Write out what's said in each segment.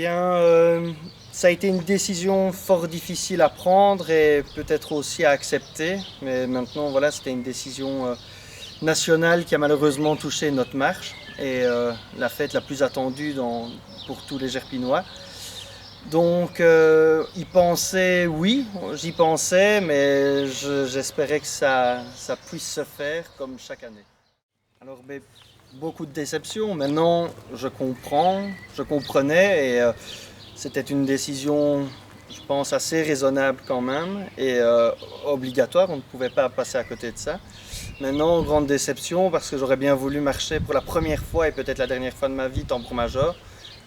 Ça a été une décision fort difficile à prendre et peut-être aussi à accepter. Mais maintenant, voilà, c'était une décision nationale qui a malheureusement touché notre marche et la fête la plus attendue pour tous les Gerpinois. Donc, y penser, oui, j'y pensais, mais j'espérais que ça puisse se faire comme chaque année. Alors, beaucoup de déceptions. Maintenant, je comprenais et c'était une décision, je pense, assez raisonnable quand même et obligatoire. On ne pouvait pas passer à côté de ça. Maintenant, grande déception parce que j'aurais bien voulu marcher pour la première fois et peut-être la dernière fois de ma vie tambour-major.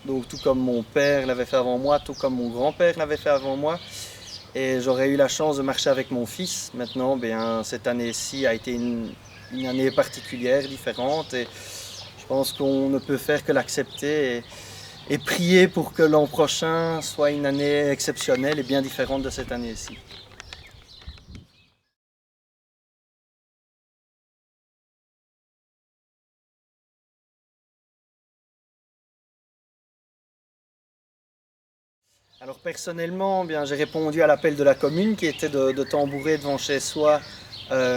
Donc, tout comme mon père l'avait fait avant moi, tout comme mon grand-père l'avait fait avant moi. Et j'aurais eu la chance de marcher avec mon fils. Maintenant, cette année-ci a été une année particulière, différente. Et je pense qu'on ne peut faire que l'accepter et prier pour que l'an prochain soit une année exceptionnelle et bien différente de cette année-ci. Alors personnellement, j'ai répondu à l'appel de la commune qui était de tambourer devant chez soi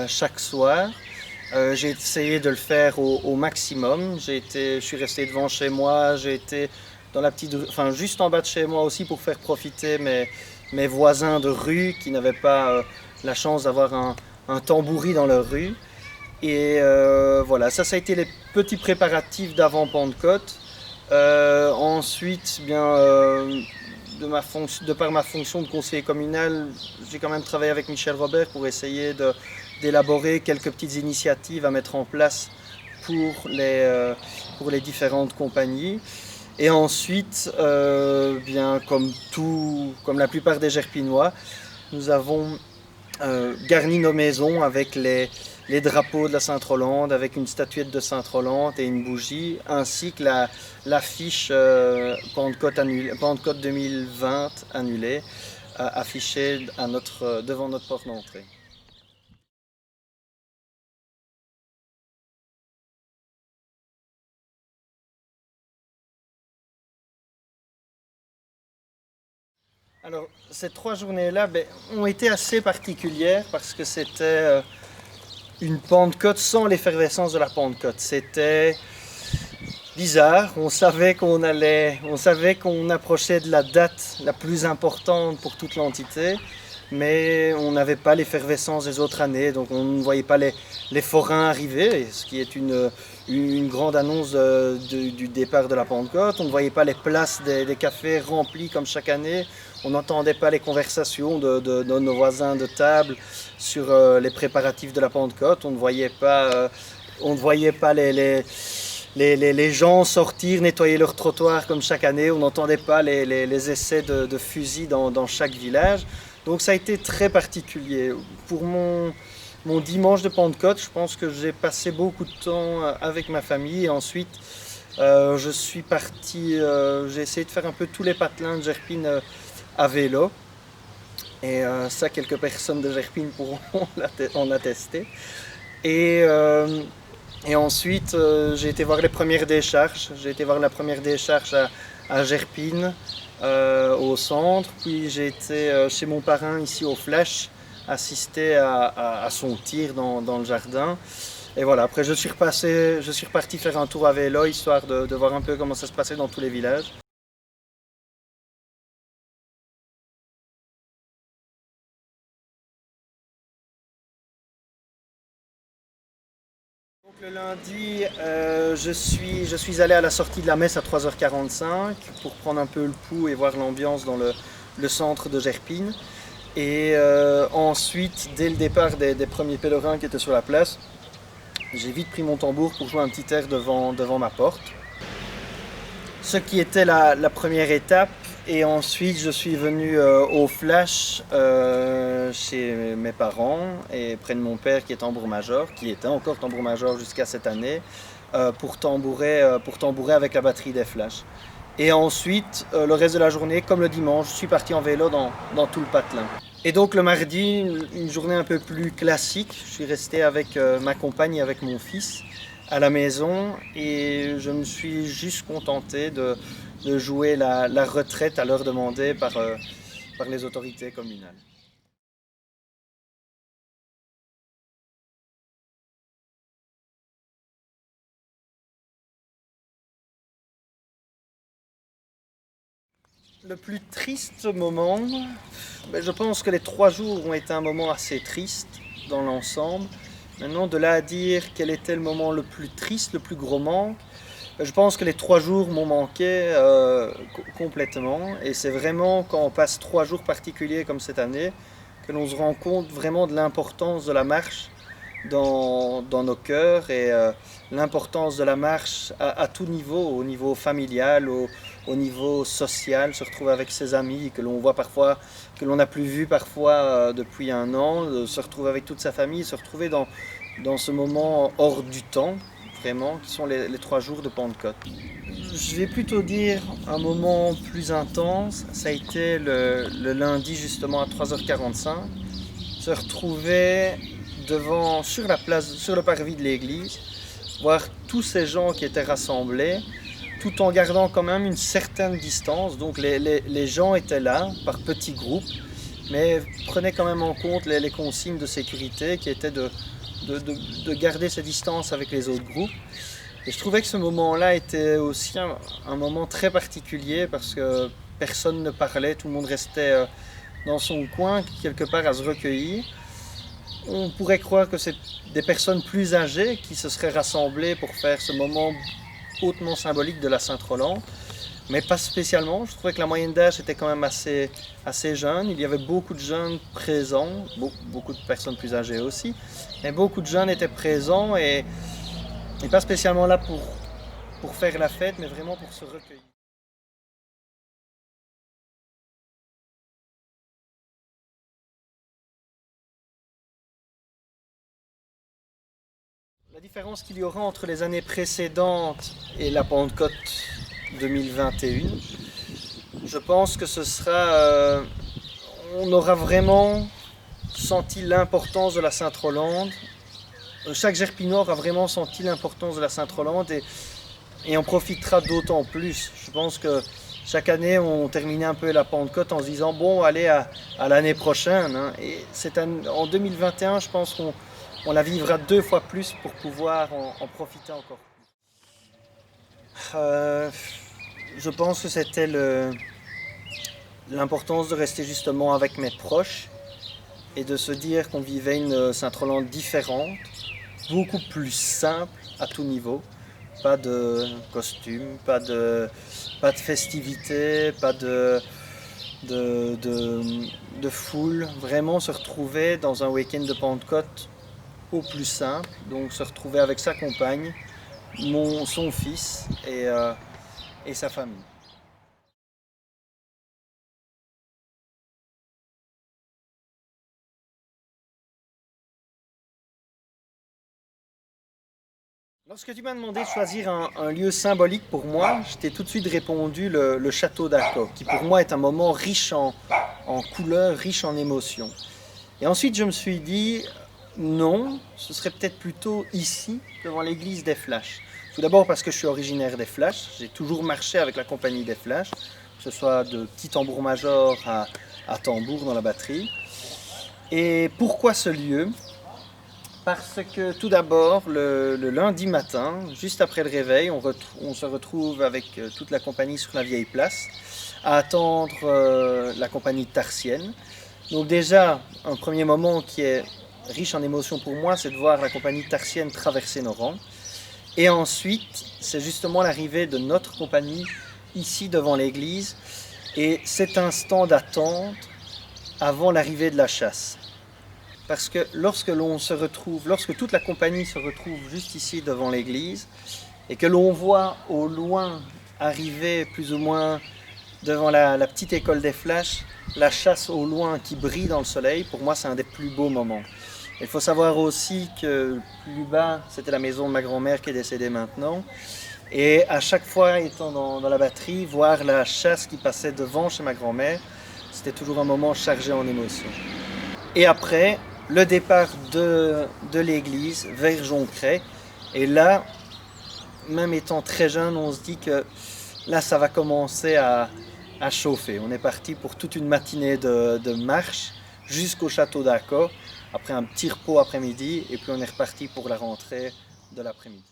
chaque soir. J'ai essayé de le faire au maximum. Je suis resté devant chez moi, j'ai été dans juste en bas de chez moi aussi pour faire profiter mes voisins de rue qui n'avaient pas la chance d'avoir un tambouri dans leur rue. Et voilà, ça a été les petits préparatifs d'avant Pentecôte. Ensuite, de par ma fonction de conseiller communal, j'ai quand même travaillé avec Michel Robert pour essayer d'élaborer quelques petites initiatives à mettre en place pour les différentes compagnies. Et ensuite, comme la plupart des Gerpinois, nous avons garni nos maisons avec les drapeaux de la Sainte-Rolande, avec une statuette de Sainte-Rolande et une bougie, ainsi que l'affiche Pentecôte 2020 annulée, affichée devant notre porte d'entrée. Alors, ces 3 journées-là ont été assez particulières parce que c'était une Pentecôte sans l'effervescence de la Pentecôte. C'était bizarre, on savait qu'on approchait de la date la plus importante pour toute l'entité, mais on n'avait pas l'effervescence des autres années, donc on ne voyait pas les forains arriver, ce qui est une grande annonce du départ de la Pentecôte. On ne voyait pas les places des cafés remplies comme chaque année. On n'entendait pas les conversations de nos voisins de table sur les préparatifs de la Pentecôte. On ne voyait pas les gens sortir, nettoyer leur trottoir comme chaque année. On n'entendait pas les essais de fusils dans chaque village. Donc ça a été très particulier. Pour mon dimanche de Pentecôte, je pense que j'ai passé beaucoup de temps avec ma famille. Et ensuite, je suis parti, j'ai essayé de faire un peu tous les patelins de Gerpine à vélo. Et ça, quelques personnes de Gerpine pourront en attester. Et ensuite, j'ai été voir les premières décharges. J'ai été voir la première décharge à Gerpine, au centre. Puis j'ai été chez mon parrain ici au Flash, assister à son tir dans le jardin. Et voilà, après je suis reparti faire un tour à vélo, histoire de voir un peu comment ça se passait dans tous les villages. Donc le lundi, je suis allé à la sortie de la messe à 3h45 pour prendre un peu le pouls et voir l'ambiance dans le centre de Gerpine. Et ensuite, dès le départ des premiers pèlerins qui étaient sur la place, j'ai vite pris mon tambour pour jouer un petit air devant ma porte. Ce qui était la première étape. Et ensuite, je suis venu au Flash chez mes parents et près de mon père qui est tambour-major, qui était encore tambour-major jusqu'à cette année, pour tambourer avec la batterie des Flashs. Et ensuite, le reste de la journée, comme le dimanche, je suis parti en vélo dans tout le patelin. Et donc le mardi, une journée un peu plus classique, je suis resté avec ma compagne et avec mon fils à la maison et je me suis juste contenté de jouer la retraite à l'heure demandée par les autorités communales. Le plus triste moment, je pense que les 3 jours ont été un moment assez triste dans l'ensemble. Maintenant, de là à dire quel était le moment le plus triste, le plus gros manque, je pense que les 3 jours m'ont manqué complètement. Et c'est vraiment quand on passe 3 jours particuliers comme cette année que l'on se rend compte vraiment de l'importance de la marche dans nos cœurs et l'importance de la marche à tout niveau, au niveau familial, au niveau social, se retrouver avec ses amis que l'on voit parfois, que l'on n'a plus vu parfois depuis un an, se retrouver avec toute sa famille, se retrouver dans ce moment hors du temps, vraiment, qui sont les 3 jours de Pentecôte. Je vais plutôt dire un moment plus intense, ça a été le lundi justement à 3h45, se retrouver sur la place, sur le parvis de l'église, voir tous ces gens qui étaient rassemblés, tout en gardant quand même une certaine distance. Donc les gens étaient là par petits groupes, mais prenaient quand même en compte les consignes de sécurité qui étaient de garder ces distances avec les autres groupes. Et je trouvais que ce moment-là était aussi un moment très particulier parce que personne ne parlait, tout le monde restait dans son coin, quelque part à se recueillir. On pourrait croire que c'est des personnes plus âgées qui se seraient rassemblées pour faire ce moment hautement symbolique de la Sainte-Rolande, mais pas spécialement. Je trouvais que la moyenne d'âge était quand même assez jeune. Il y avait beaucoup de jeunes présents, beaucoup de personnes plus âgées aussi, mais beaucoup de jeunes étaient présents et pas spécialement là pour faire la fête, mais vraiment pour se recueillir. La différence qu'il y aura entre les années précédentes et la Pentecôte 2021, je pense que ce sera... on aura vraiment senti l'importance de la Sainte-Rolande. Chaque Gerpinois aura vraiment senti l'importance de la Sainte-Rolande et on profitera d'autant plus. Je pense que chaque année, on terminait un peu la Pentecôte en se disant bon, allez à l'année prochaine. Hein. Et en 2021, je pense qu'on la vivra 2 fois plus pour pouvoir en profiter encore plus. Je pense que c'était l'importance de rester justement avec mes proches et de se dire qu'on vivait une Sainte-Rolande différente, beaucoup plus simple à tout niveau. Pas de costume, pas de festivités, pas de foule. Vraiment se retrouver dans un week-end de Pentecôte au plus simple. Donc se retrouver avec sa compagne, son fils et sa famille. Lorsque tu m'as demandé de choisir un lieu symbolique pour moi, je t'ai tout de suite répondu le château d'Arco, qui pour moi est un moment riche en couleurs, riche en émotions. Et ensuite je me suis dit, non, ce serait peut-être plutôt ici, devant l'église des Flashs. Tout d'abord parce que je suis originaire des Flashs, j'ai toujours marché avec la compagnie des Flashs, que ce soit de petit tambour-major à tambour dans la batterie. Et pourquoi ce lieu ? Parce que tout d'abord, le lundi matin, juste après le réveil, on se retrouve avec toute la compagnie sur la vieille place à attendre la compagnie tarsienne. Donc déjà, un premier moment qui est riche en émotions pour moi, c'est de voir la compagnie tarsienne traverser nos rangs. Et ensuite, c'est justement l'arrivée de notre compagnie ici devant l'église et cet instant d'attente avant l'arrivée de la chasse. Parce que lorsque toute la compagnie se retrouve juste ici devant l'église et que l'on voit au loin arriver plus ou moins devant la petite école des Flashs, la chasse au loin qui brille dans le soleil, pour moi c'est un des plus beaux moments. Il faut savoir aussi que plus bas, c'était la maison de ma grand-mère qui est décédée maintenant. Et à chaque fois, étant dans la batterie, voir la chasse qui passait devant chez ma grand-mère, c'était toujours un moment chargé en émotions. Et après, le départ de l'église vers Joncray. Et là, même étant très jeune, on se dit que là ça va commencer à chauffer. On est parti pour toute une matinée de marche jusqu'au château d'Acco, après un petit repos après-midi, et puis on est reparti pour la rentrée de l'après-midi.